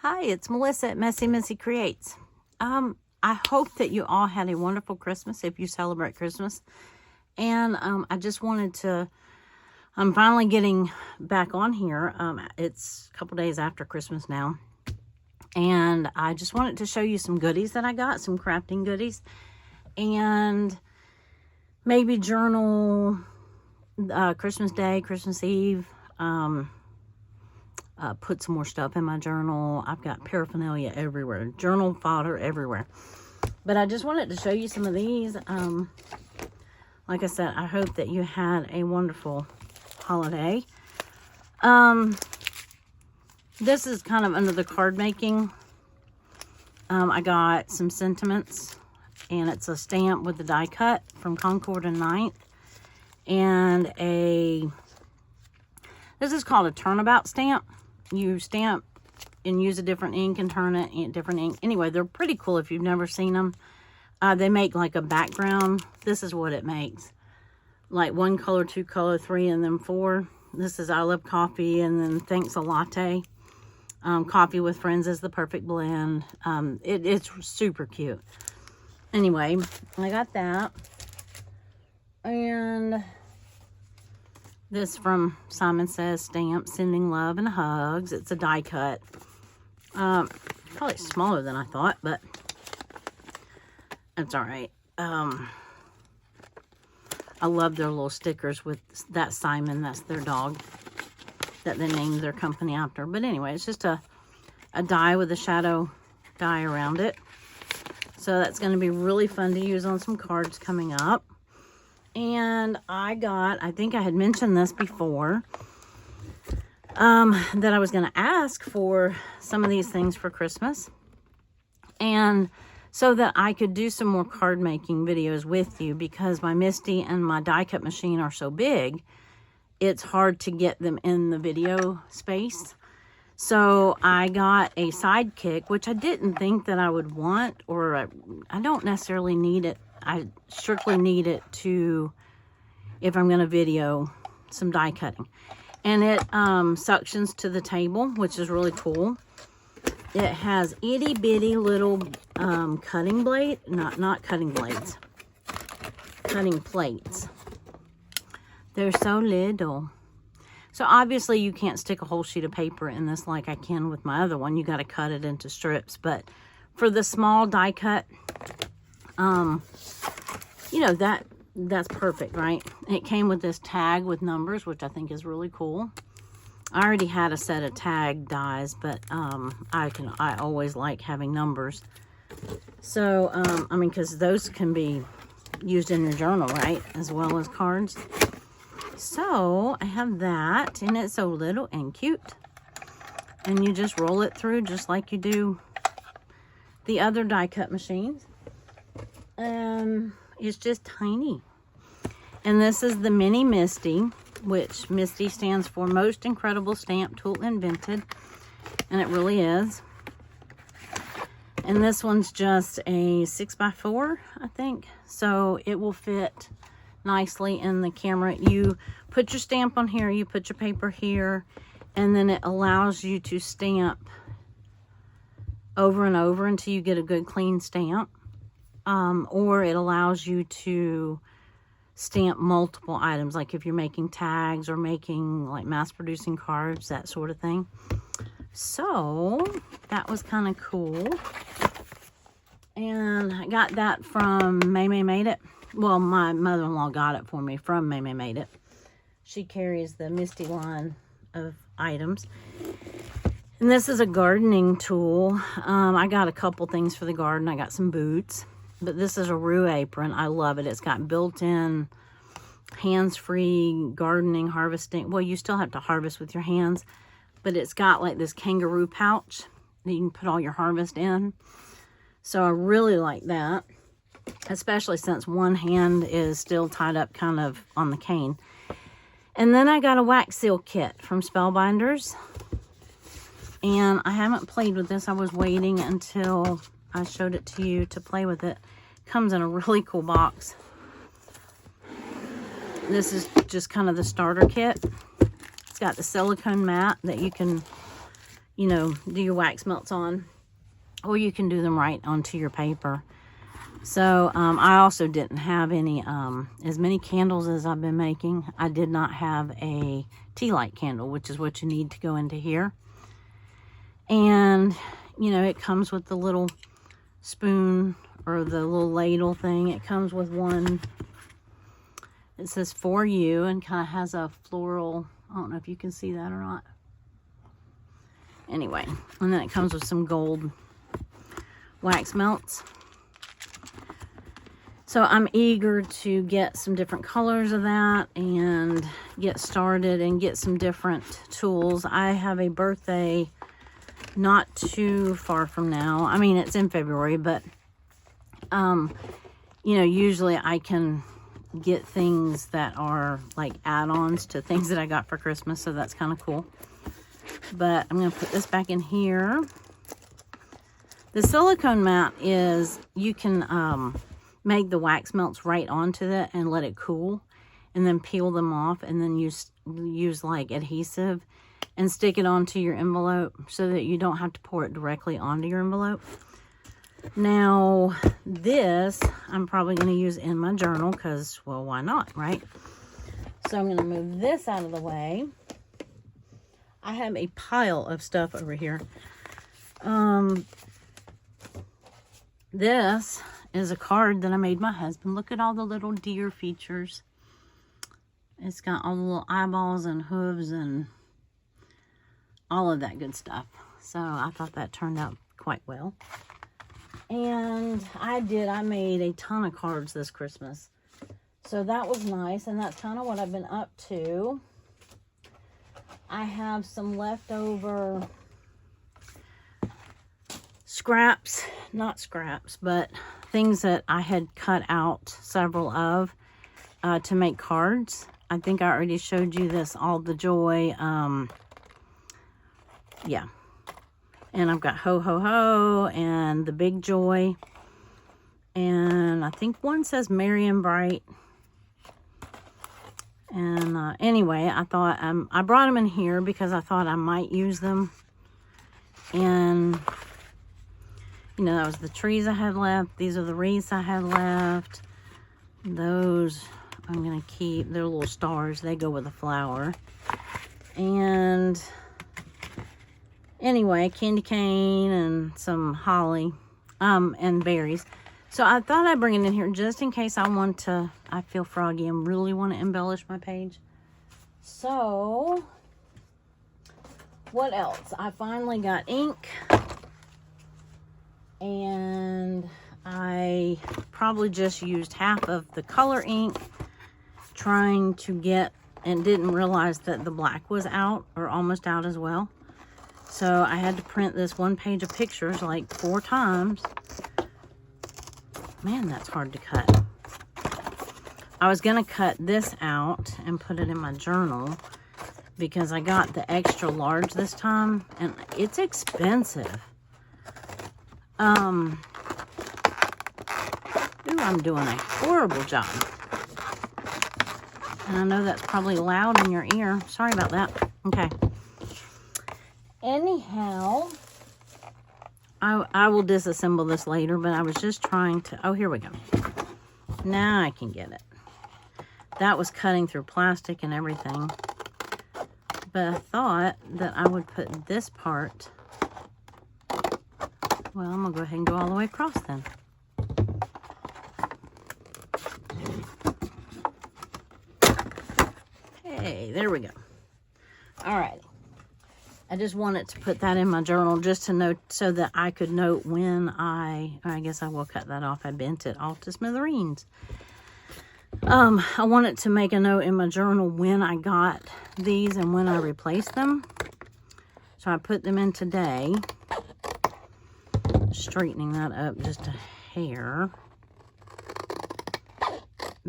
Hi, it's Melissa at Messy Missy Creates. I hope that you all had a wonderful Christmas if you celebrate Christmas. And I just wanted to, I'm finally getting back on here. It's a couple days after Christmas now. And I just wanted to show you some goodies that I got, some crafting goodies. And maybe journal Christmas Day, Christmas Eve. Put some more stuff in my journal. I've got paraphernalia everywhere, journal fodder everywhere. But I just wanted to show you some of these. Like I said, I hope that you had a wonderful holiday. This is kind of under the card making. I got some sentiments, and it's a stamp with the die cut from Concord and 9th, and this is called a turnabout stamp. You stamp and use a different ink and turn it in different ink. Anyway, they're pretty cool if you've never seen them. They make like a background. This is what it makes. Like 1 color, 2 color, 3, and then 4. This is I love coffee, and then thanks a latte. Coffee with friends is the perfect blend. It's super cute. Anyway, I got that. And this from Simon Says stamp, sending love and hugs. It's a die cut. Probably smaller than I thought, but that's all right. I love their little stickers with that Simon. That's their dog that they named their company after. But anyway, it's just a die with a shadow die around it. So that's going to be really fun to use on some cards coming up. And I think I had mentioned this before, that I was going to ask for some of these things for Christmas. And so that I could do some more card making videos with you, because my Misty and my die cut machine are so big, it's hard to get them in the video space. So I got a sidekick, which I didn't think that I would want, or I don't necessarily need it. I strictly need it to, if I'm going to video some die cutting. And it suctions to the table, which is really cool. It has itty bitty little cutting blade, not cutting blades, cutting plates. They're so little. So obviously you can't stick a whole sheet of paper in this like I can with my other one. You got to cut it into strips. But for the small die cut, you know, that's perfect, right? It came with this tag with numbers, which I think is really cool. I already had a set of tag dies, but I always like having numbers. So I mean, because those can be used in your journal, right, as well as cards. So I have that, and it's so little and cute. And you just roll it through just like you do the other die cut machines. It's just tiny. And this is the Mini Misty, which Misty stands for Most Incredible Stamp Tool Invented. And it really is. And this one's just a 6x4, I think. So it will fit nicely in the camera. You put your stamp on here, you put your paper here, and then it allows you to stamp over and over until you get a good clean stamp. Or it allows you to stamp multiple items, like if you're making tags or making like mass producing cards, that sort of thing. So that was kind of cool. And I got that from May Made It. Well, my mother-in-law got it for me from May Made It. She carries the Misty line of items. And this is a gardening tool. I got a couple things for the garden. I got some boots. But this is a Rue apron. I love it. It's got built-in hands-free gardening, harvesting. Well, you still have to harvest with your hands. But it's got like this kangaroo pouch that you can put all your harvest in. So I really like that. Especially since one hand is still tied up kind of on the cane. And then I got a wax seal kit from Spellbinders. And I haven't played with this. I was waiting until I showed it to you to play with it. Comes in a really cool box. This is just kind of the starter kit. It's got the silicone mat that you can you know, do your wax melts on, or you can do them right onto your paper. So I also didn't have any, as many candles as I've been making. I did not have a tea light candle, which is what you need to go into here. And, you know, it comes with the little spoon or the little ladle thing. It comes with one. It says for you and kind of has a floral, I don't know if you can see that or not. Anyway, and then it comes with some gold wax melts. So I'm eager to get some different colors of that and get started and get some different tools. I have a birthday not too far from now. I mean, it's in February, but, you know, usually I can get things that are like add-ons to things that I got for Christmas. So that's kind of cool. But I'm going to put this back in here. The silicone mat is, you can, make the wax melts right onto it and let it cool, and then peel them off, and then use like adhesive and stick it onto your envelope so that you don't have to pour it directly onto your envelope. Now this I'm probably going to use in my journal because, well, why not, right? So I'm going to move this out of the way. I have a pile of stuff over here. This is a card that I made my husband. Look at all the little deer features. It's got all the little eyeballs and hooves and all of that good stuff. So I thought that turned out quite well. And I made a ton of cards this Christmas. So that was nice, and that's kind of what I've been up to. I have some leftover scraps, not scraps, but things that I had cut out several of to make cards. I think I already showed you this, All the Joy. Yeah. And I've got Ho Ho Ho and the Big Joy. And I think one says Merry and Bright. And anyway, I thought I brought them in here because I thought I might use them. And you know, that was the trees I had left. These are the wreaths I had left. Those I'm going to keep. They're little stars. They go with the flower. And anyway, candy cane and some holly and berries. So I thought I'd bring it in here just in case I feel froggy and really want to embellish my page. So what else? I finally got ink. And I probably just used half of the color ink trying to get, and didn't realize that the black was out or almost out as well. So I had to print this one page of pictures like 4 times. Man, that's hard to cut. I was going to cut this out and put it in my journal because I got the extra large this time, and it's expensive. Ooh, I'm doing a horrible job. And I know that's probably loud in your ear. Sorry about that. Okay. Anyhow, I will disassemble this later, but I was just trying to, oh, here we go. Now I can get it. That was cutting through plastic and everything. But I thought that I would put this part. Well, I'm going to go ahead and go all the way across then. Hey, there we go. All right. I just wanted to put that in my journal just to note, so that I could note when I guess I will cut that off. I bent it off to smithereens. I wanted to make a note in my journal when I got these and when I replaced them. So I put them in today. Straightening that up just a hair,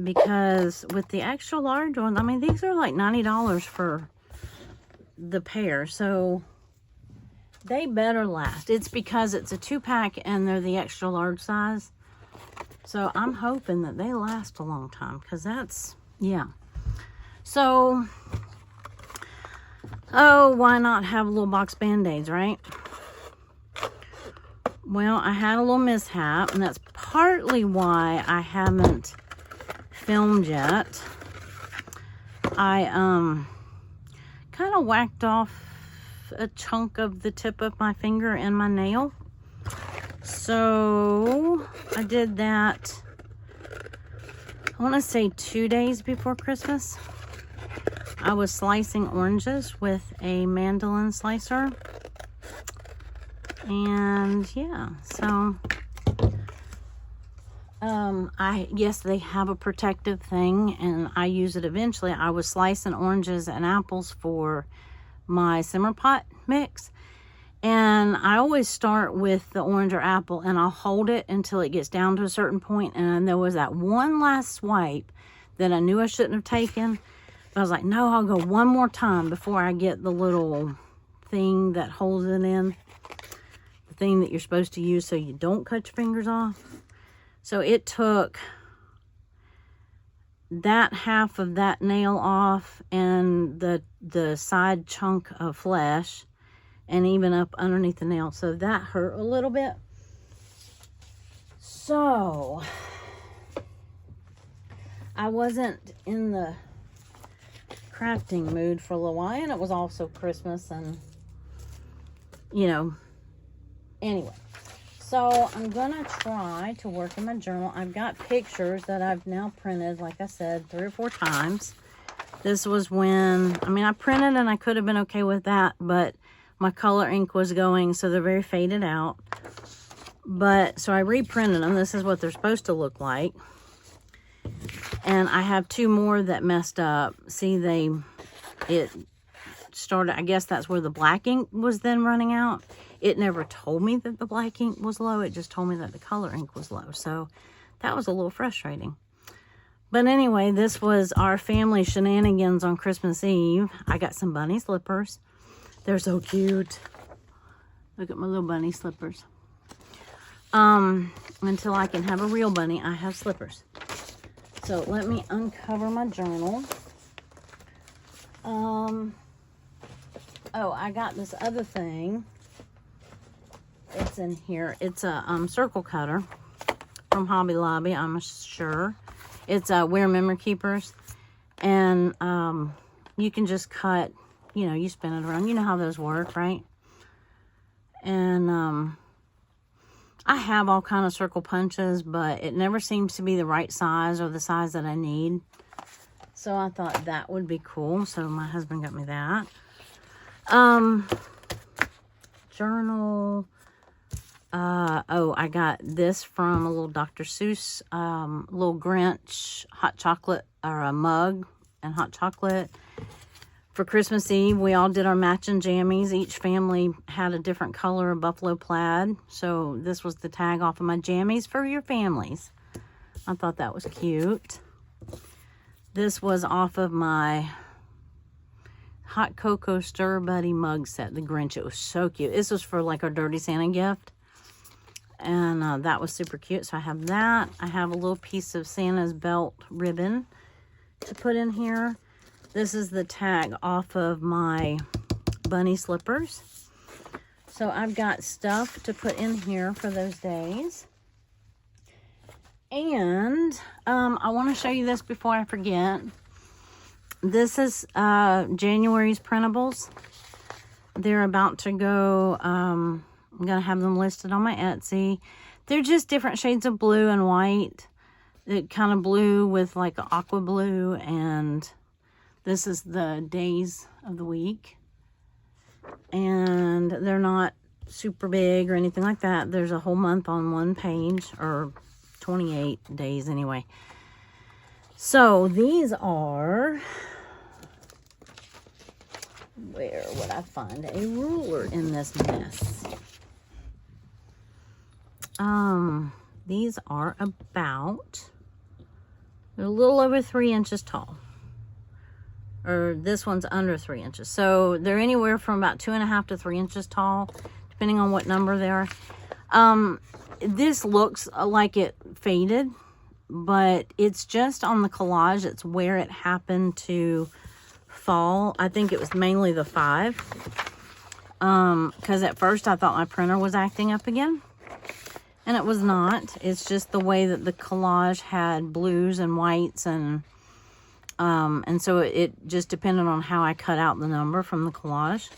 because with the extra large ones, I mean, these are like $90 for the pair, so they better last. It's because it's a 2-pack and they're the extra large size, so I'm hoping that they last a long time, because that's, yeah. So Oh, why not have a little box Band-Aids, right? Well, I had a little mishap, and that's partly why I haven't filmed yet. I kind of whacked off a chunk of the tip of my finger and my nail. So I did that, I want to say 2 days before Christmas. I was slicing oranges with a mandolin slicer. And yeah, so yes, they have a protective thing, and I use it eventually. I was slicing oranges and apples for my simmer pot mix, and I always start with the orange or apple, and I'll hold it until it gets down to a certain point. And there was that one last swipe that I knew I shouldn't have taken, but I was like, no, I'll go one more time before I get the little thing that holds it in, the thing that you're supposed to use so you don't cut your fingers off. So it took that half of that nail off, and the side chunk of flesh, and even up underneath the nail. So that hurt a little bit. So I wasn't in the crafting mood for a little while, and it was also Christmas, and you know, anyway. So I'm gonna try to work in my journal. I've got pictures that I've now printed, like I said, 3 or 4 times. This was when, I mean, I printed and I could have been okay with that, but my color ink was going, so they're very faded out. But, so I reprinted them. This is what they're supposed to look like. And I have 2 more that messed up. See, it started, I guess that's where the black ink was then running out. It never told me that the black ink was low. It just told me that the color ink was low. So that was a little frustrating. But anyway, this was our family shenanigans on Christmas Eve. I got some bunny slippers. They're so cute. Look at my little bunny slippers. Until I can have a real bunny, I have slippers. So let me uncover my journal. Oh, I got this other thing. It's in here. It's a circle cutter from Hobby Lobby, I'm sure. It's Wear Memory Keepers. And you can just cut, you know, you spin it around. You know how those work, right? And I have all kind of circle punches, but it never seems to be the right size or the size that I need. So I thought that would be cool. So my husband got me that. Journal. Oh, I got this from a little Dr. Seuss, little Grinch hot chocolate, or a mug and hot chocolate. For Christmas Eve, we all did our matching jammies. Each family had a different color of buffalo plaid. So this was the tag off of my jammies for your families. I thought that was cute. This was off of my Hot Cocoa Stir Buddy mug set, the Grinch. It was so cute. This was for like our Dirty Santa gift. And that was super cute. So I have that. I have a little piece of Santa's belt ribbon to put in here. This is the tag off of my bunny slippers. So I've got stuff to put in here for those days. And I want to show you this before I forget. This is January's Printables. They're about to go, I'm going to have them listed on my Etsy. They're just different shades of blue and white. It kind of blue with like aqua blue, and this is the days of the week. And they're not super big or anything like that. There's a whole month on one page, or 28 days anyway. So these are, where would I find a ruler in this mess? These are about, they're a little over 3 inches tall. Or this one's under 3 inches. So they're anywhere from about 2.5 to 3 inches tall, depending on what number they are. This looks like it faded, but it's just on the collage. It's where it happened to fall. I think it was mainly the 5. Because at first I thought my printer was acting up again. And it was not. It's just the way that the collage had blues and whites, and so it just depended on how I cut out the number from the collage.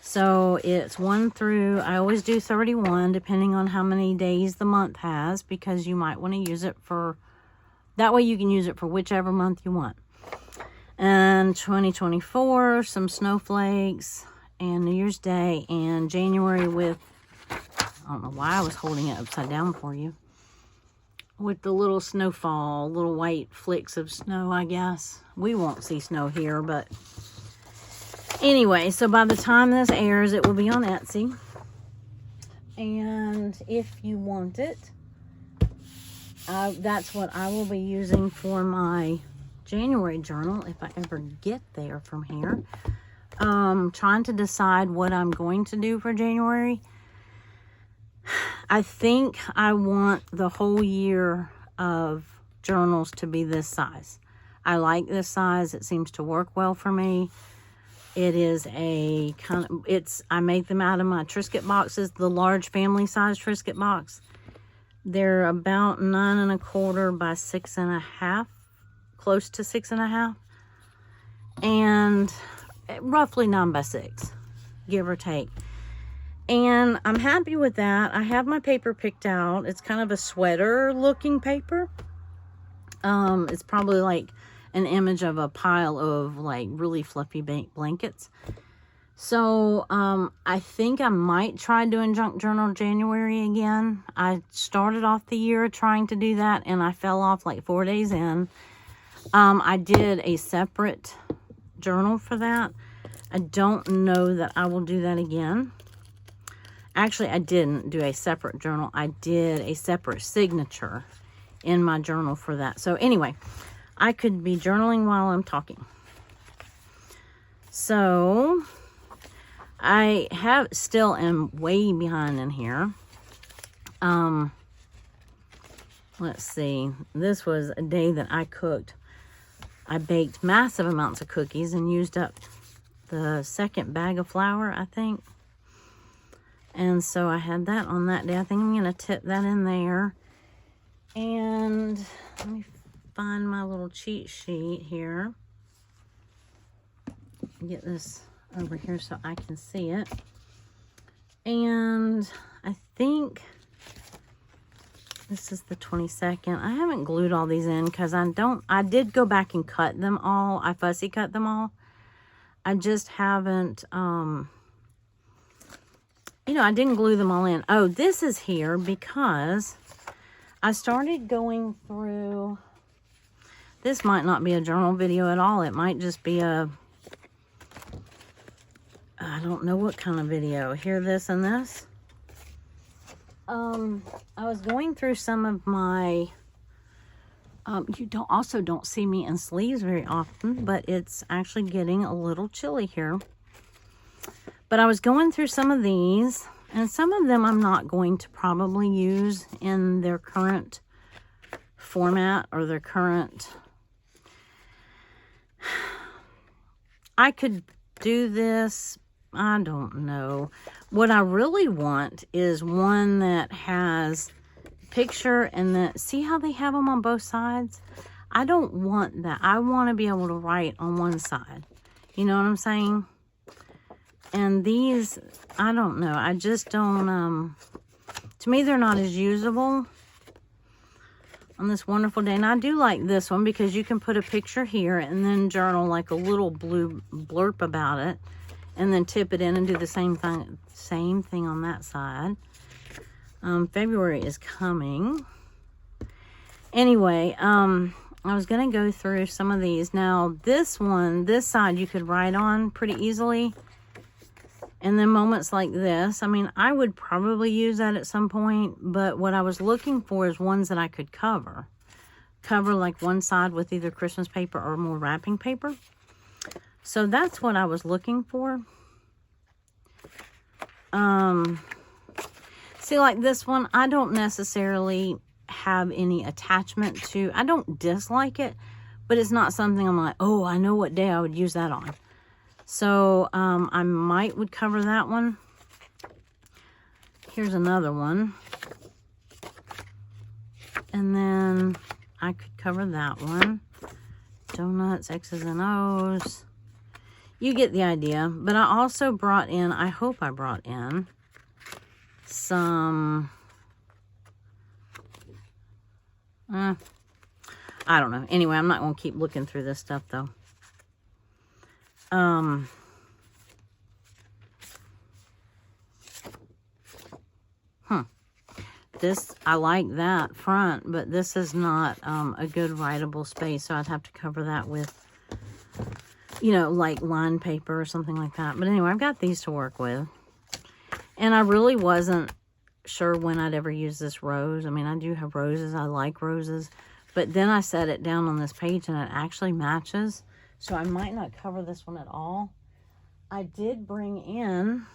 So it's 1 through, I always do 31, depending on how many days the month has, because you might want to use it for, that way you can use it for whichever month you want. And 2024, some snowflakes, and New Year's Day, and January with, I don't know why I was holding it upside down for you, with the little snowfall, little white flicks of snow, I guess. We won't see snow here, but anyway, so by the time this airs, it will be on Etsy. And if you want it, that's what I will be using for my January journal, if I ever get there from here. Trying to decide what I'm going to do for January. I think I want the whole year of journals to be this size. I like this size. It seems to work well for me. It is a kind of, I make them out of my Triscuit boxes, the large family size Triscuit box. They're about 9 1/4 by 6 1/2, close to 6 1/2, and roughly 9 by 6, give or take. And I'm happy with that. I have my paper picked out. It's kind of a sweater looking paper. It's probably like an image of a pile of like really fluffy blankets. So I think I might try doing junk journal January again. I started off the year trying to do that, and I fell off like 4 days in. I did a separate journal for that. I don't know that I will do that again. Actually, I didn't do a separate journal. I did a separate signature in my journal for that. So anyway, I could be journaling while I'm talking. So I still am way behind in here. Let's see. This was a day that I cooked. I baked massive amounts of cookies and used up the second bag of flour, I think. And so I had that on that day. I think I'm going to tip that in there. And let me find my little cheat sheet here. Get this over here so I can see it. And I think this is the 22nd. I haven't glued all these in because I did go back and cut them all. I fussy cut them all. I just haven't, I didn't glue them all in. Oh, this is here because I started going through, this might not be a journal video at all. It might just be I don't know what kind of video. Here, this and this. I was going through some of my, you don't see me in sleeves very often, but it's actually getting a little chilly here. But I was going through some of these, and some of them I'm not going to probably use in their current format or their current. I could do this. I don't know. What I really want is one that has picture and that, see how they have them on both sides? I don't want that. I want to be able to write on one side. You know what I'm saying? And these, I don't know. I just don't, to me, they're not as usable on this wonderful day. And I do like this one because you can put a picture here and then journal like a little blue blurb about it. And then tip it in and do the same thing on that side. February is coming. Anyway, I was going to go through some of these. Now, this side you could write on pretty easily. And then moments like this, I mean, I would probably use that at some point. But what I was looking for is ones that I could cover. Cover like one side with either Christmas paper or more wrapping paper. So that's what I was looking for. See, like this one, I don't necessarily have any attachment to. I don't dislike it, but it's not something I'm like, oh, I know what day I would use that on. So I would cover that one. Here's another one. And then I could cover that one. Donuts, X's and O's. You get the idea. But I also brought in, I hope I brought in some, I don't know. Anyway, I'm not going to keep looking through this stuff though. This, I like that front, but this is not a good writable space, so I'd have to cover that with, you know, like lined paper or something like that. But anyway, I've got these to work with. And I really wasn't sure when I'd ever use this rose. I mean, I do have roses. I like roses. But then I set it down on this page, and it actually matches. So I might not cover this one at all. I did bring in,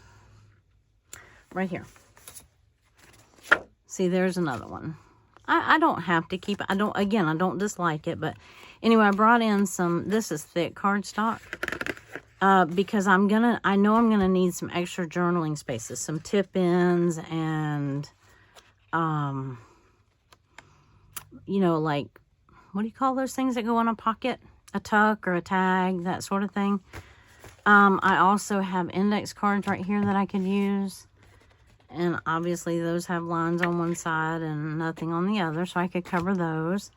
right here. See, there's another one. I don't have to keep it. I don't dislike it. But anyway, I brought in some, this is thick cardstock. Because I know I'm going to need some extra journaling spaces. Some tip-ins and, you know, like, what do you call those things that go in a pocket? A tuck or a tag, that sort of thing. I also have index cards right here that I could use. And obviously those have lines on one side and nothing on the other, so I could cover those.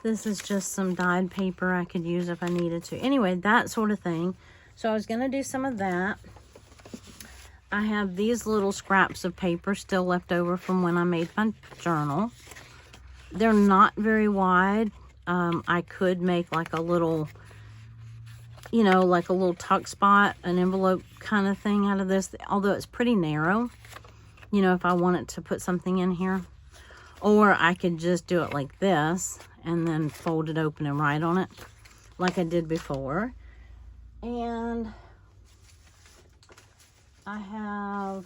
This is just some dyed paper I could use if I needed to. Anyway, that sort of thing. So I was going to do some of that. I have these little scraps of paper still left over from when I made my journal. They're not very wide. I could make like a little, you know, like a little tuck spot, an envelope kind of thing out of this, although it's pretty narrow, you know, if I wanted to put something in here. Or I could just do it like this and then fold it open and write on it like I did before. And I have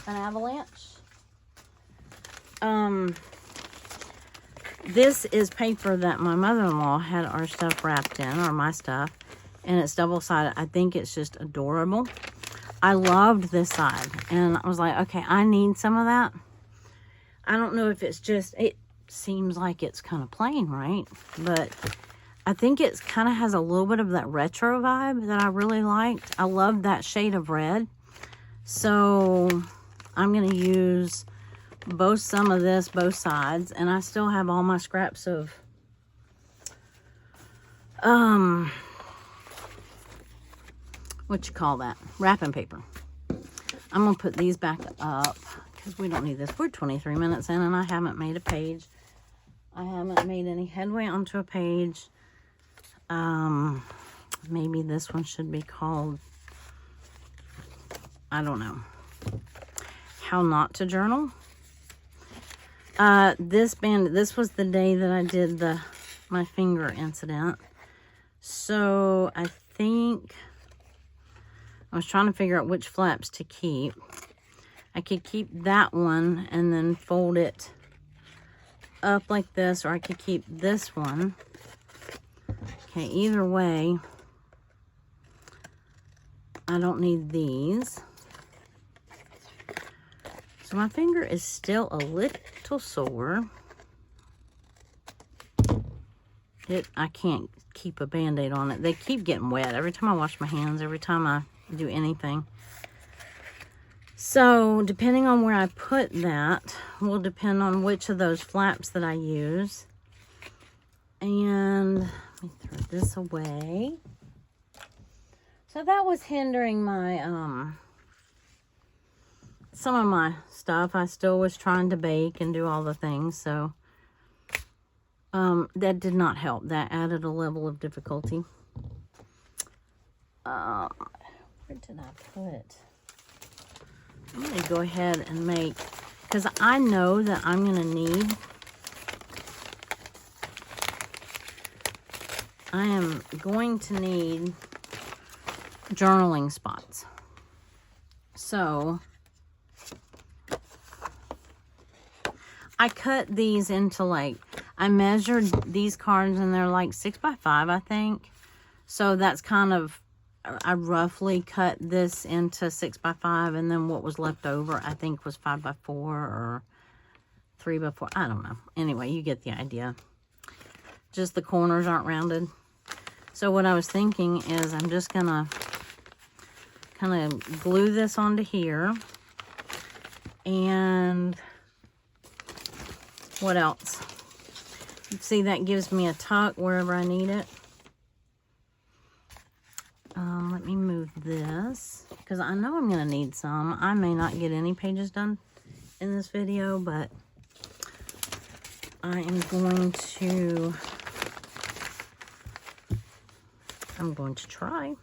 an avalanche. This is paper that my mother-in-law had our stuff wrapped in, or my stuff, and it's double-sided. I think it's just adorable. I loved this side, and I was like, okay, I need some of that. I don't know if it's just, it seems like it's kind of plain, right? But I think it kind of has a little bit of that retro vibe that I really liked. I love that shade of red. So I'm going to use some of this, both sides. And I still have all my scraps of, what you call that? Wrapping paper. I'm going to put these back up because we don't need this. We're 23 minutes in and I haven't made a page. I haven't made any headway onto a page. Maybe this one should be called, I don't know, How Not to Journal. This was the day that I did my finger incident. So I think I was trying to figure out which flaps to keep. I could keep that one and then fold it up like this, or I could keep this one. Okay, either way, I don't need these. So my finger is still a little sore. I can't keep a Band-Aid on it. They keep getting wet every time I wash my hands, every time I do anything. So depending on where I put that will depend on which of those flaps that I use. And let me throw this away. So that was hindering my some of my stuff. I still was trying to bake and do all the things, so that did not help. That added a level of difficulty. Where did I put? I'm going to go ahead and make, because I know that I'm going to need, I am going to need journaling spots. So I cut these into like, I measured these cards and they're like 6 by 5, I think. So that's kind of, I roughly cut this into 6 by 5, and then what was left over, I think, was 5 by 4 or 3 by 4. I don't know. Anyway, you get the idea. Just the corners aren't rounded. So what I was thinking is I'm just going to kind of glue this onto here. And what else? See, that gives me a tuck wherever I need it. Let me move this, because I know I'm going to need some. I may not get any pages done in this video, but I am going to, try.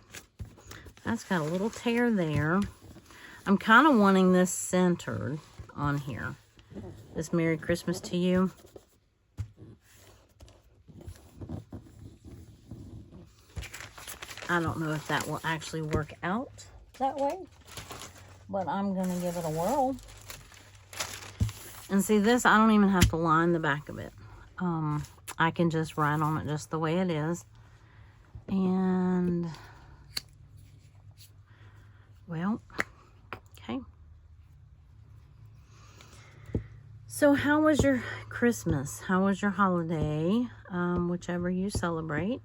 That's got a little tear there. I'm kind of wanting this centered on here. This Merry Christmas to You. I don't know if that will actually work out that way, but I'm going to give it a whirl. And see this, I don't even have to line the back of it. I can just write on it just the way it is. And, well, okay. So how was your Christmas? How was your holiday? Whichever you celebrate.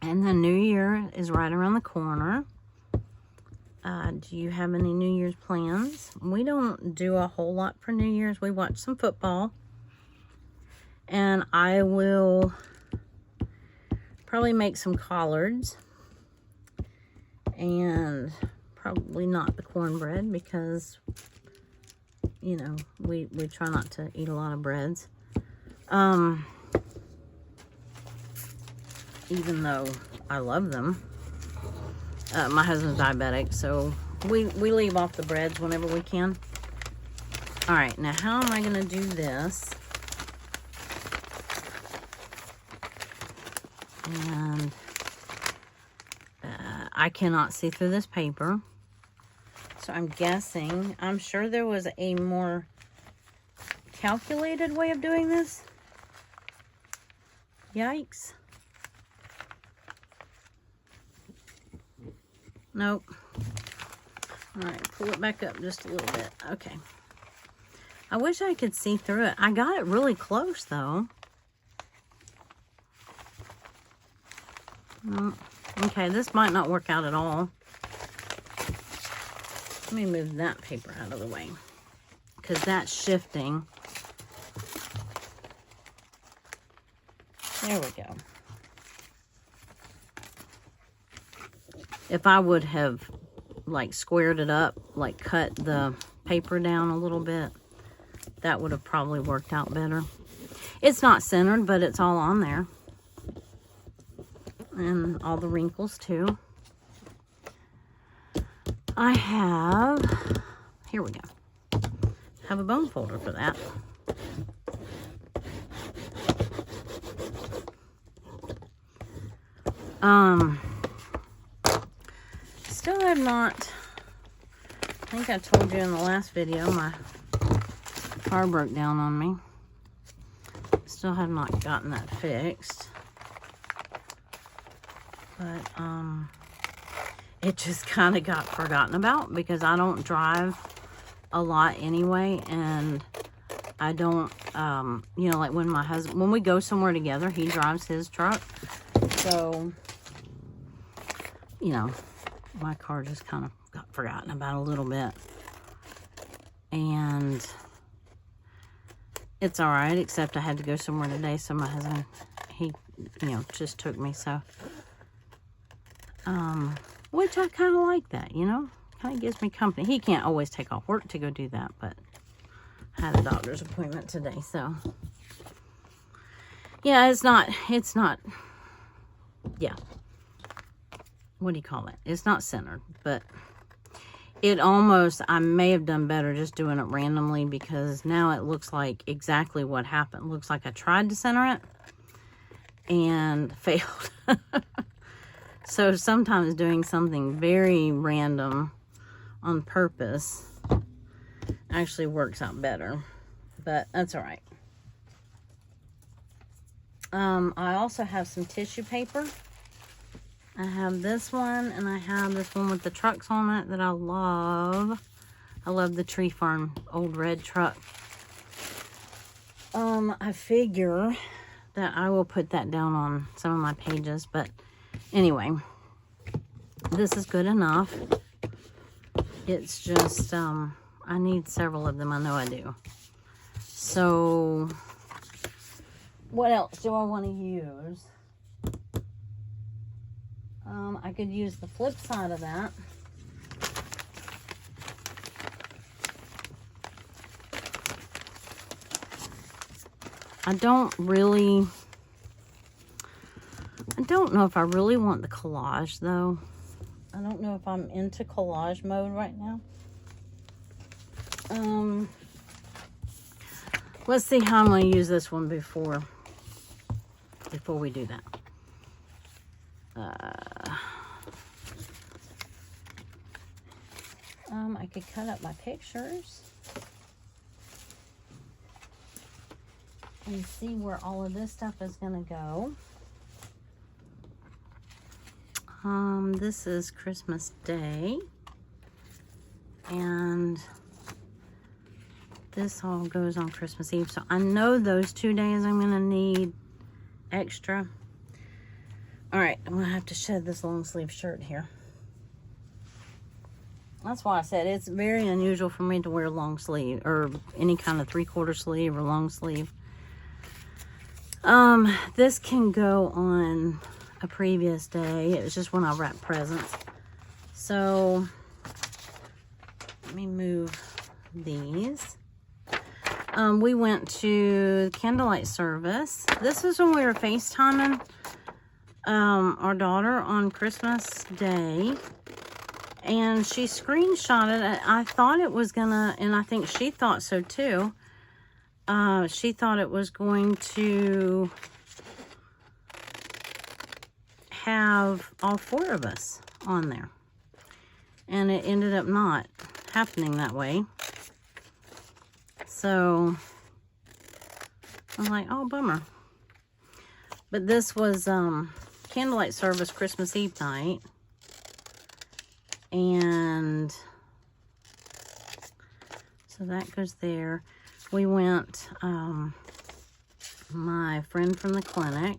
And the New Year is right around the corner. Do you have any New Year's plans? We don't do a whole lot for New Year's. We watch some football. And I will probably make some collards. And probably not the cornbread because, you know, we try not to eat a lot of breads. Even though I love them. My husband's diabetic, so we leave off the breads whenever we can. Alright, now how am I going to do this? And I cannot see through this paper. So I'm guessing, I'm sure there was a more calculated way of doing this. Yikes. Nope. Alright, pull it back up just a little bit. Okay. I wish I could see through it. I got it really close, though. No. Okay, this might not work out at all. Let me move that paper out of the way, because that's shifting. There we go. If I would have, like, squared it up, like, cut the paper down a little bit, that would have probably worked out better. It's not centered, but it's all on there. And all the wrinkles, too. I have, here we go. Have a bone folder for that. Still have not, I think I told you in the last video, my car broke down on me. Still have not gotten that fixed. But, it just kind of got forgotten about because I don't drive a lot anyway, and I don't, you know, like when we go somewhere together, he drives his truck. So, you know, my car just kind of got forgotten about a little bit. And it's all right, except I had to go somewhere today, so my husband, he, you know, just took me, so. Which I kind of like that, you know. Kind of gives me company. He can't always take off work to go do that, but I had a doctor's appointment today, so. Yeah, it's not, yeah. What do you call it? It's not centered, but it almost, I may have done better just doing it randomly because now it looks like exactly what happened. It looks like I tried to center it and failed. So sometimes doing something very random on purpose actually works out better. But that's all right. I also have some tissue paper. I have this one, and I have this one with the trucks on it that I love. I love the Tree Farm old red truck. I figure that I will put that down on some of my pages, but anyway, this is good enough. It's just, I need several of them. I know I do. So, what else do I want to use? I could use the flip side of that. I don't know if I really want the collage, though. I don't know if I'm into collage mode right now. Let's see how I'm going to use this one before we do that. I could cut up my pictures and see where all of this stuff is going to go. This is Christmas Day, and this all goes on Christmas Eve. So I know those 2 days I'm going to need extra. All right, I'm going to have to shed this long sleeve shirt here. That's why I said it's very unusual for me to wear long sleeve or any kind of 3/4 sleeve or long sleeve. This can go on a previous day. It was just when I wrapped presents. So let me move these. We went to candlelight service. This is when we were FaceTiming our daughter on Christmas Day, and she screenshotted it. I thought it was gonna, and I think she thought so too. She thought it was going to have all 4 of us on there, and it ended up not happening that way. So I was like, oh, bummer. But this was candlelight service Christmas Eve night, and so that goes there. We went, my friend from the clinic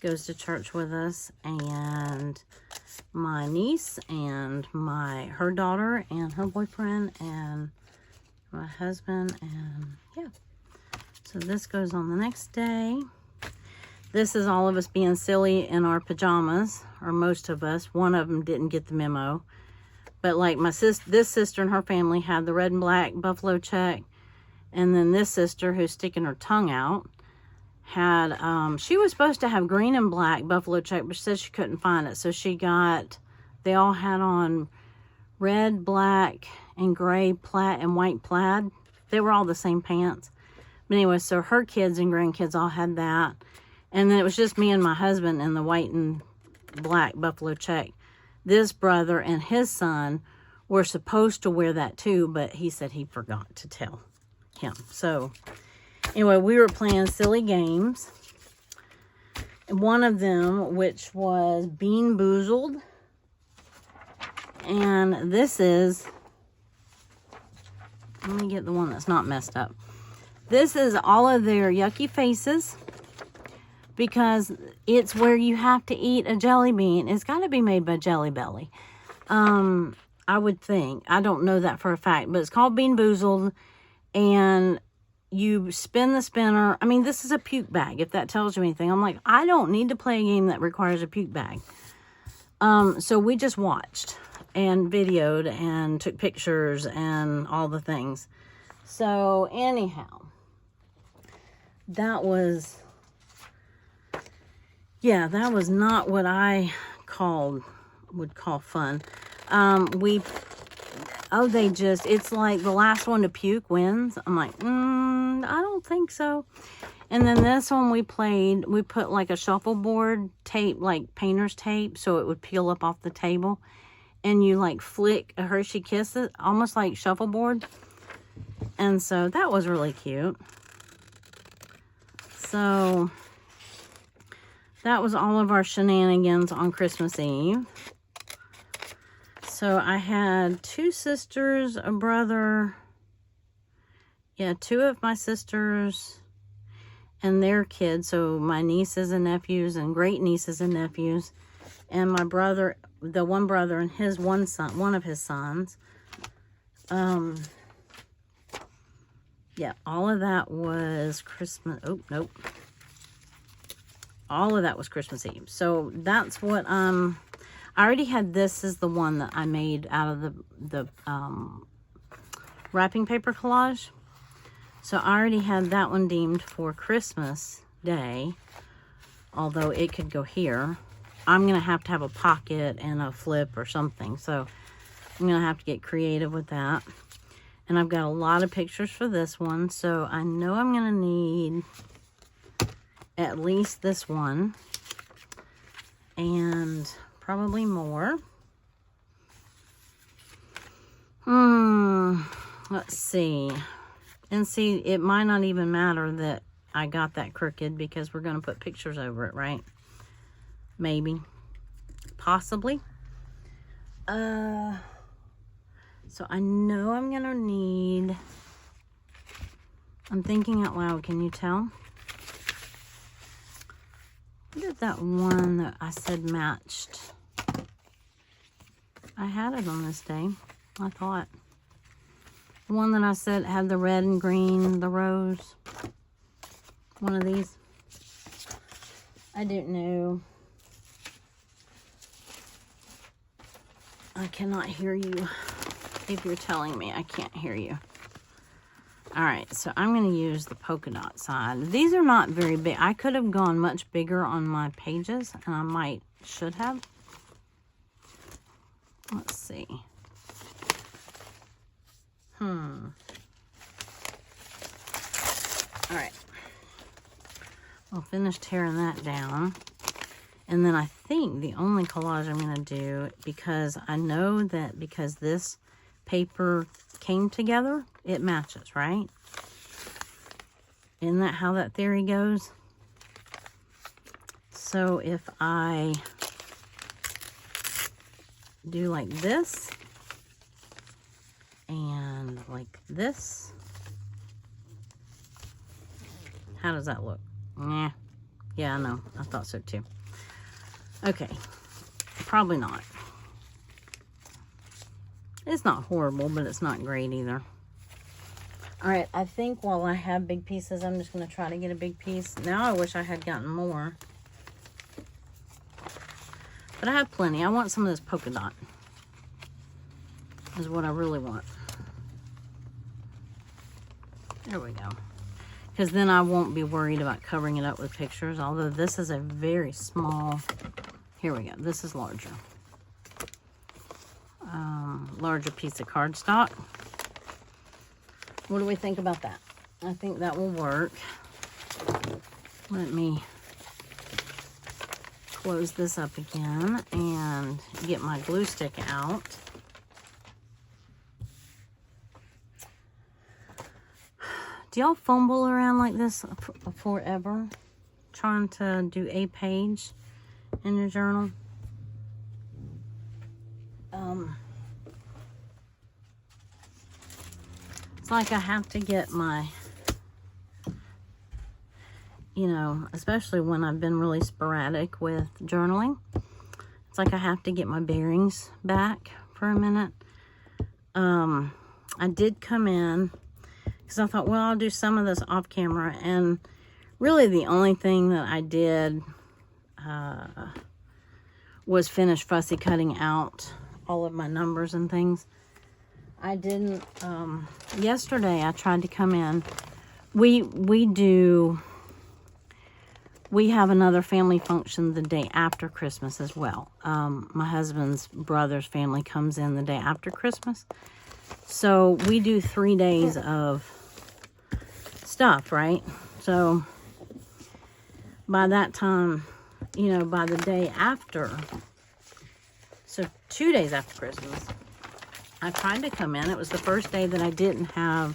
goes to church with us, and my niece and her daughter and her boyfriend and my husband, and yeah. So this goes on the next day. This is all of us being silly in our pajamas, or most of us. One of them didn't get the memo, but like this sister and her family had the red and black buffalo check, and then this sister, who's sticking her tongue out, had she was supposed to have green and black buffalo check, but she said she couldn't find it, so they all had on red, black, and gray plaid and white plaid. They were all the same pants. But anyway, so her kids and grandkids all had that. And then it was just me and my husband in the white and black buffalo check. This brother and his son were supposed to wear that too, but he said he forgot to tell him. So anyway, we were playing silly games. One of them, which was Bean Boozled. And this is, let me get the one that's not messed up. This is all of their yucky faces, because it's where you have to eat a jelly bean. It's got to be made by Jelly Belly. I would think. I don't know that for a fact, but it's called Bean Boozled, and you spin the spinner. I mean, this is a puke bag, if that tells you anything. I'm like, I don't need to play a game that requires a puke bag. So we just watched and videoed and took pictures and all the things. So anyhow, that was, yeah, that was not what I would call fun. It's like the last one to puke wins. I'm like, I don't think so. And then this one we put like a shuffleboard tape, like painter's tape, so it would peel up off the table. And you like flick a Hershey Kisses, almost like shuffleboard. And so that was really cute. So that was all of our shenanigans on Christmas Eve. So I had 2 sisters, a brother. Yeah, 2 of my sisters and their kids. So my nieces and nephews and great nieces and nephews. And my brother, the one brother and his one son, one of his sons. Yeah, all of that was Christmas. Oh, nope. All of that was Christmas Eve. So that's what, I already had this is the one that I made out of the wrapping paper collage. So I already had that one deemed for Christmas Day. Although it could go here. I'm going to have a pocket and a flip or something. So I'm going to have to get creative with that. And I've got a lot of pictures for this one. So I know I'm going to need at least this one. And probably more. Let's see. And see, it might not even matter that I got that crooked because we're going to put pictures over it, right? Maybe. Possibly. So I know I'm going to need... I'm thinking out loud. Can you tell? What is that one that I said matched? I had it on this day. I thought. The one that I said had the red and green, the rose. One of these. I don't know. I cannot hear you. If you're telling me, I can't hear you. Alright, so I'm going to use the polka dot side. These are not very big. I could have gone much bigger on my pages, and I should have. Let's see. Alright. I'll finish tearing that down. And then I think the only collage I'm going to do, because I know that because this paper came together, it matches, right? Isn't that how that theory goes? So if I do like this and like this, how does that look? Yeah, I know. I thought so too. Okay, probably not. It's not horrible, but it's not great either. Alright, I think while I have big pieces, I'm just going to try to get a big piece. Now I wish I had gotten more. But I have plenty. I want some of this polka dot. Is what I really want. There we go. Because then I won't be worried about covering it up with pictures. Although this is a very small... Here we go. This is larger. Larger piece of cardstock. What do we think about that? I think that will work. Let me close this up again and get my glue stick out. Do y'all fumble around like this forever? Trying to do a page in your journal? It's like I have to get my, you know, especially when I've been really sporadic with journaling. It's like I have to get my bearings back for a minute. I did come in because I thought, well, I'll do some of this off camera. And really the only thing that I did was finish fussy cutting out all of my numbers and things. I didn't, yesterday I tried to come in. We have another family function the day after Christmas as well. My husband's brother's family comes in the day after Christmas. So we do 3 days of stuff, right? So by that time, you know, by the day after, so 2 days after Christmas, I tried to come in. It was the first day that I didn't have,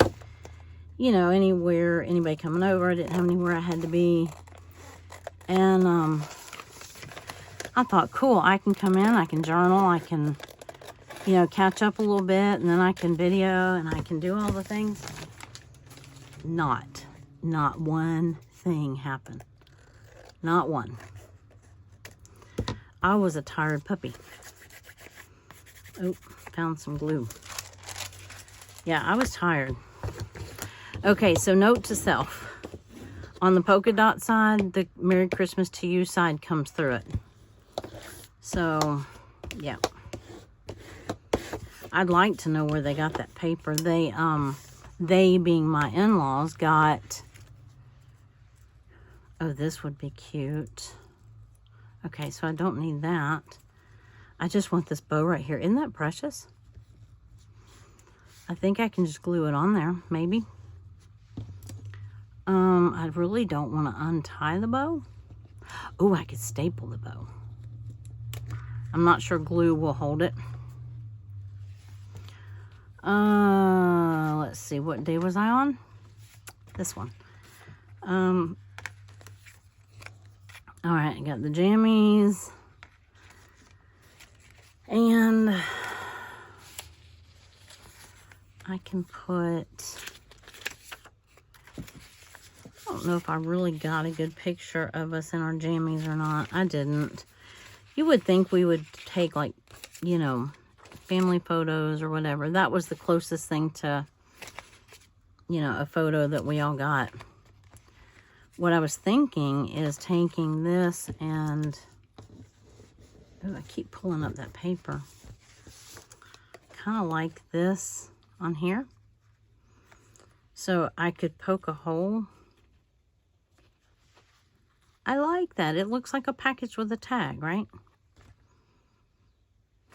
you know, anybody coming over. I didn't have anywhere I had to be. And I thought, cool, I can come in, I can journal, I can, you know, catch up a little bit, and then I can video, and I can do all the things. Not one thing happened. Not one. I was a tired puppy. Oh, found some glue. Yeah, I was tired. Okay, so note to self. On the polka dot side, the Merry Christmas to You side comes through it. So, yeah. I'd like to know where they got that paper. They being my in-laws, got... Oh, this would be cute. Okay, so I don't need that. I just want this bow right here. Isn't that precious? I think I can just glue it on there, maybe. I really don't want to untie the bow. Oh, I could staple the bow. I'm not sure glue will hold it. Let's see, what day was I on? This one. All right, I got the jammies. And I can put... I don't know if I really got a good picture of us in our jammies or not. I didn't. You would think we would take, like, you know, family photos or whatever. That was the closest thing to, you know, a photo that we all got. What I was thinking is taking this and... Oh, I keep pulling up that paper. Kind of like this on here. So I could poke a hole. I like that. It looks like a package with a tag, right?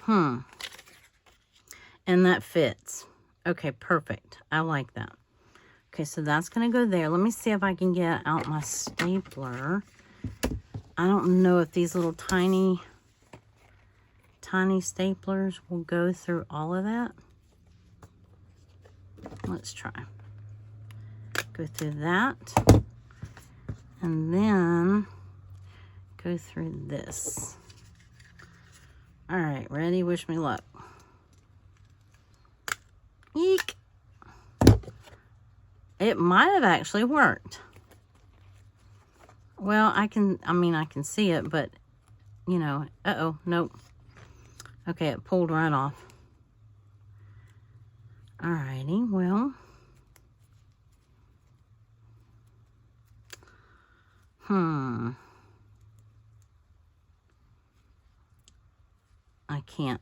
And that fits. Okay, perfect. I like that. Okay, so that's going to go there. Let me see if I can get out my stapler. I don't know if these little tiny staplers will go through all of that. Let's try. Go through that. And then go through this. All right, ready? Wish me luck. Eek. It might have actually worked. Well, I can see it, but, you know, uh-oh, nope. Okay, it pulled right off. Alrighty, well. I can't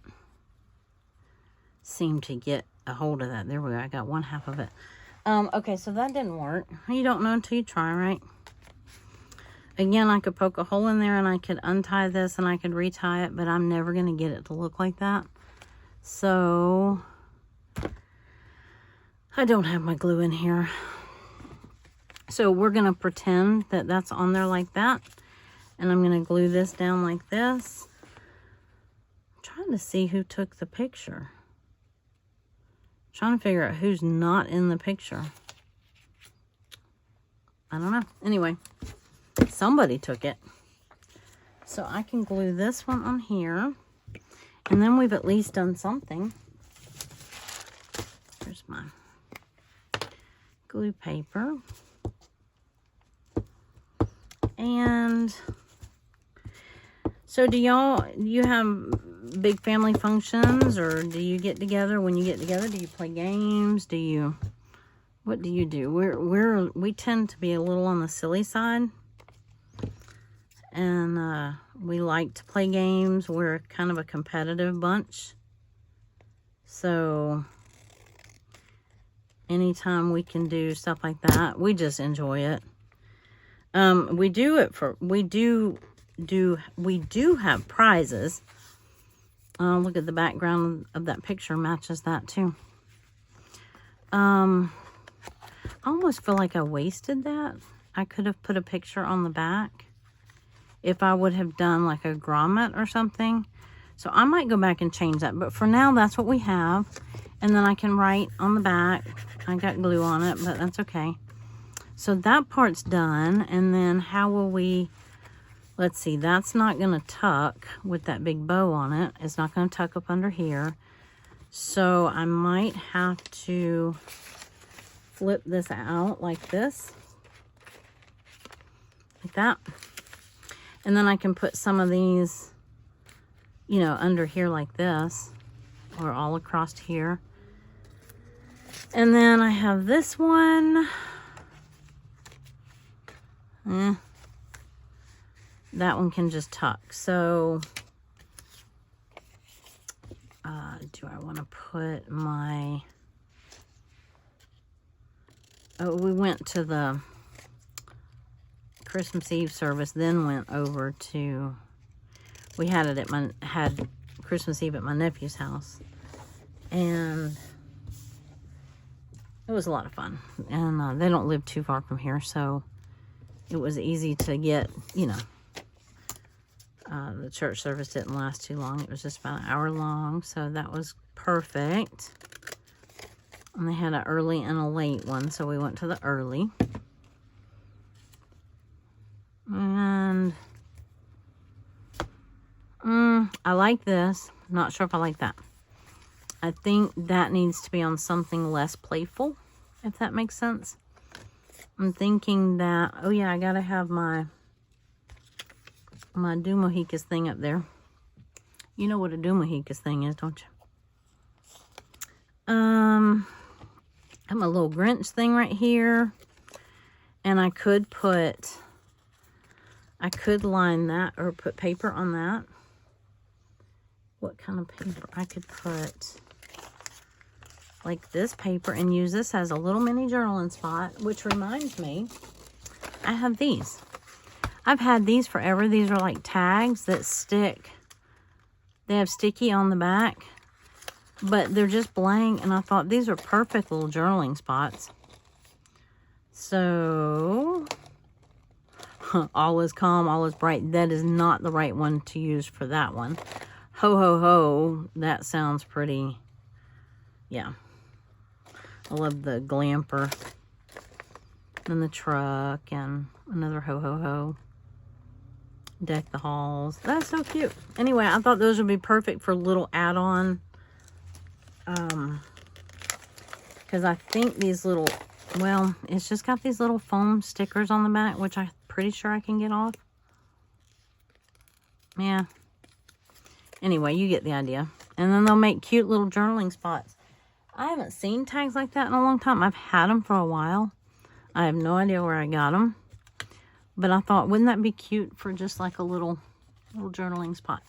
seem to get a hold of that. There we go. I got one half of it. Okay, so that didn't work. You don't know until you try, right? Again, I could poke a hole in there and I could untie this and I could retie it, but I'm never going to get it to look like that. So, I don't have my glue in here. So, we're going to pretend that that's on there like that. And I'm going to glue this down like this. I'm trying to see who took the picture. Trying to figure out who's not in the picture. I don't know. Anyway, somebody took it. So I can glue this one on here. And then we've at least done something. Here's my glue paper. And so do you have big family functions, or do you get together? When you get together, do you play games? What do you do? We tend to be a little on the silly side, and we like to play games. We're kind of a competitive bunch, so anytime we can do stuff like that, we just enjoy it. We do have prizes. Look at the background of that picture, matches that too. I almost feel like I wasted that. I could have put a picture on the back if I would have done like a grommet or something. So I might go back and change that. But for now, that's what we have. And then I can write on the back. I got glue on it, but that's okay. So that part's done. And then how will we... let's see, that's not going to tuck with that big bow on it. It's not going to tuck up under here. So I might have to flip this out like this. Like that. And then I can put some of these, you know, under here like this. Or all across here. And then I have this one. That one can just tuck. So, do I want to put my... Oh, we went to the Christmas Eve service, then went over to... We had it at had Christmas Eve at my nephew's house. And it was a lot of fun. And they don't live too far from here, so it was easy to get, you know. The church service didn't last too long. It was just about an hour long, so that was perfect. And they had an early and a late one, so we went to the early. And I like this. Not sure if I like that. I think that needs to be on something less playful, if that makes sense. I'm thinking that, oh yeah, I gotta have my Dumahicas thing up there. You know what a Dumahicas thing is, don't you? I have my little Grinch thing right here. And I could line that or put paper on that. What kind of paper? I could put like this paper and use this as a little mini journaling spot, which reminds me, I have these. I've had these forever. These are like tags that stick. They have sticky on the back, but they're just blank, and I thought these are perfect little journaling spots. So, all is calm, all is bright. That is not the right one to use for that one. Ho, ho, ho. That sounds pretty, yeah. I love the glamper and the truck and another ho, ho, ho. Deck the halls. That's so cute. Anyway, I thought those would be perfect for little add-on. Because I think these little, well, it's just got these little foam stickers on the back, which I'm pretty sure I can get off. Yeah. Anyway, you get the idea. And then they'll make cute little journaling spots. I haven't seen tags like that in a long time. I've had them for a while. I have no idea where I got them. But I thought, wouldn't that be cute for just like a little journaling spot?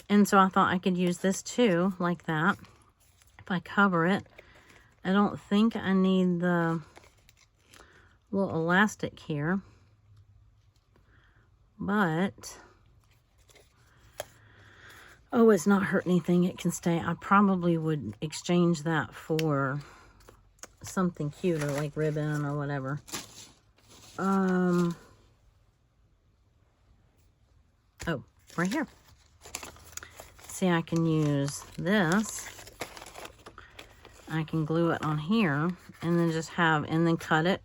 And so I thought I could use this too, like that. If I cover it. I don't think I need the little elastic here. But, oh, it's not hurt anything. It can stay. I probably would exchange that for something cuter, like ribbon or whatever. Oh, right here. See, I can use this. I can glue it on here and then just have, and then cut it.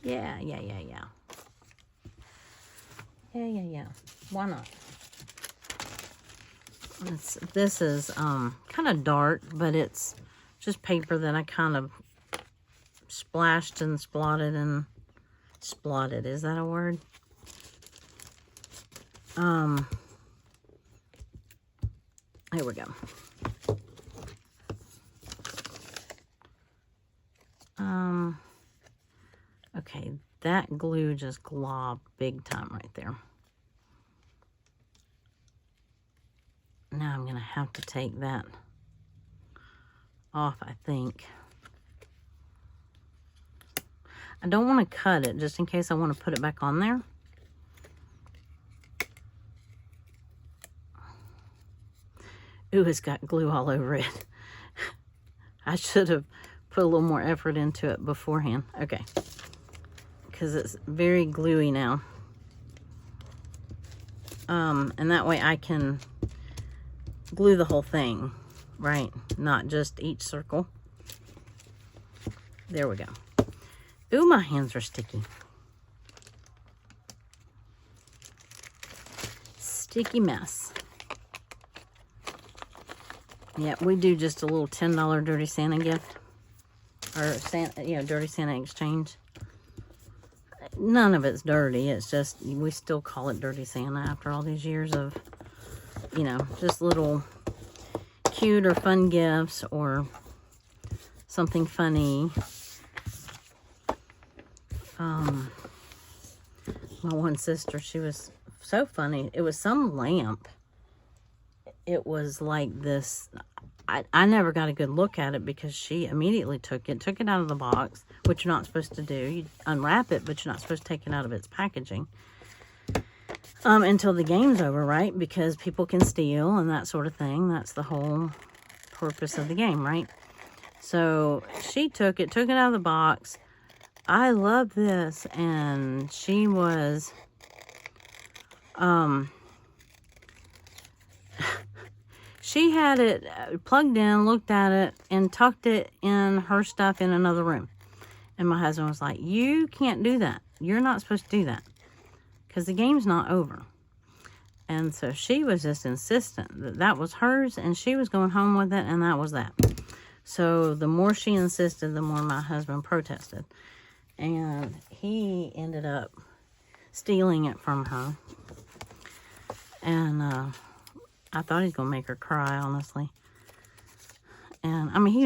Yeah. Yeah. Why not? This is kind of dark, but it's just paper that I kind of splashed and splotted and splotted. Is that a word? Here we go. Okay, that glue just globbed big time right there. Now I'm gonna have to take that off, I think. I don't want to cut it, just in case I want to put it back on there. Ooh, it's got glue all over it. I should have put a little more effort into it beforehand. Okay. Because it's very gluey now. And that way I can glue the whole thing, right? Not just each circle. There we go. Ooh, my hands are sticky. sticky mess. Yeah, we do just a little $10 Dirty Santa gift. Or, Santa, yeah, Dirty Santa exchange. None of it's dirty. It's just, we still call it Dirty Santa after all these years of, you know, just little cute or fun gifts or something funny. My one sister, she was so funny. It was some lamp. It was like this. I never got a good look at it because she immediately took it out of the box, which you're not supposed to do. You unwrap it, but you're not supposed to take it out of its packaging until the game's over, right? Because people can steal and that sort of thing. That's the whole purpose of the game, right? So she took it out of the box. I love this, and she was she had it plugged in, looked at it, and tucked it in her stuff in another room. And my husband was like, you can't do that. You're not supposed to do that because the game's not over. And so she was just insistent that that was hers, and she was going home with it, and that was that. So the more she insisted, the more my husband protested. And he ended up stealing it from her. And I thought he was going to make her cry, honestly. And, I mean, he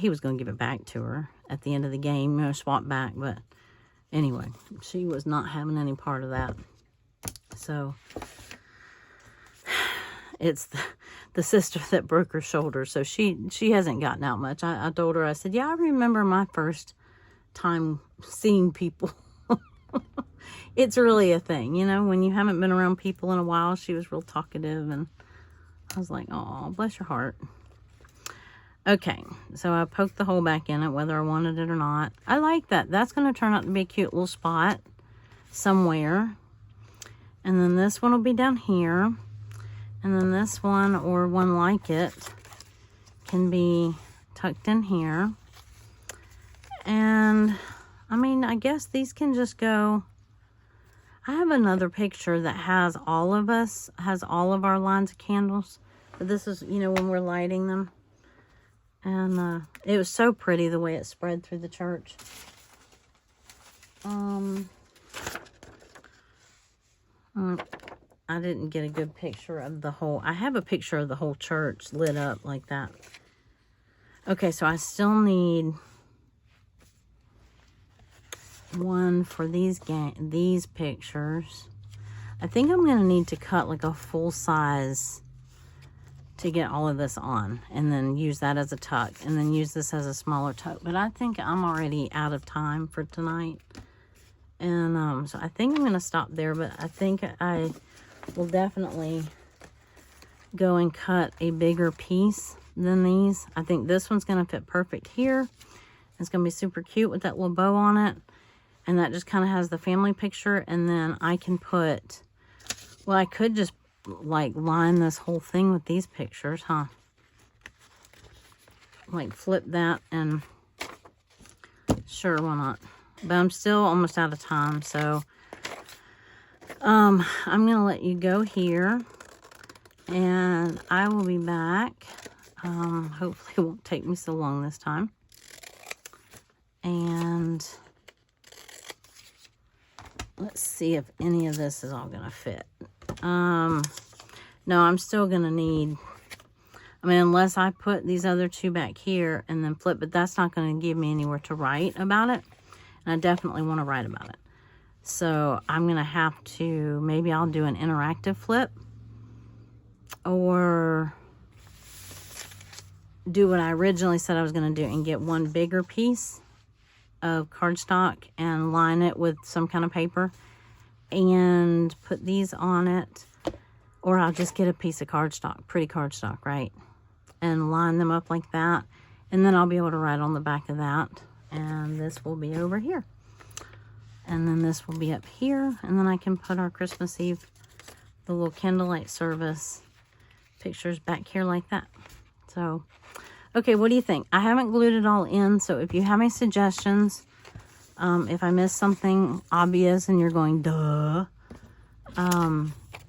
was going to give it back to her at the end of the game, you know, swap back. But anyway, she was not having any part of that. So, it's the sister that broke her shoulder. So, she hasn't gotten out much. I told her, I said, yeah, I remember my first time seeing people. It's really a thing, you know, when you haven't been around people in a while. She was real talkative, and I was like, oh, bless your heart. Okay, so I poked the hole back in it, whether I wanted it or not. I like that. That's going to turn out to be a cute little spot somewhere. And then this one will be down here. And then this one, or one like it, can be tucked in here. And, I mean, I guess these can just go. I have another picture that has all of our lines of candles. But this is, you know, when we're lighting them. And it was so pretty the way it spread through the church. I didn't get a good picture of the whole. I have a picture of the whole church lit up like that. Okay, so I still need one for these pictures. I think I'm going to need to cut like a full size to get all of this on, and then use that as a tuck, and then use this as a smaller tuck. But I think I'm already out of time for tonight, and so I think I'm going to stop there. But I think I will definitely go and cut a bigger piece than these. I think this one's going to fit perfect here. It's going to be super cute with that little bow on it, and that just kind of has the family picture. And then I can put, well, I could just like line this whole thing with these pictures, huh? Like flip that, and sure, why not? But I'm still almost out of time, so I'm gonna let you go here, and I will be back. Hopefully it won't take me so long this time. And let's see if any of this is all gonna fit. No, I'm still gonna need, I mean, unless I put these other two back here and then flip, but that's not gonna give me anywhere to write about it, and I definitely want to write about it. So I'm gonna have to, maybe I'll do an interactive flip, or do what I originally said I was gonna do and get one bigger piece of cardstock and line it with some kind of paper and put these on it. Or I'll just get a piece of cardstock, pretty cardstock, right? And line them up like that. And then I'll be able to write on the back of that. And this will be over here. And then this will be up here. And then I can put our Christmas Eve, the little candlelight service pictures back here like that. So, okay, what do you think? I haven't glued it all in. So if you have any suggestions, if I missed something obvious and you're going, duh,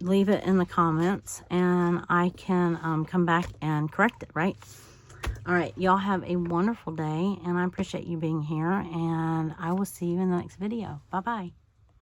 leave it in the comments, and I can come back and correct it, right? All right, y'all have a wonderful day, and I appreciate you being here, and I will see you in the next video. Bye-bye.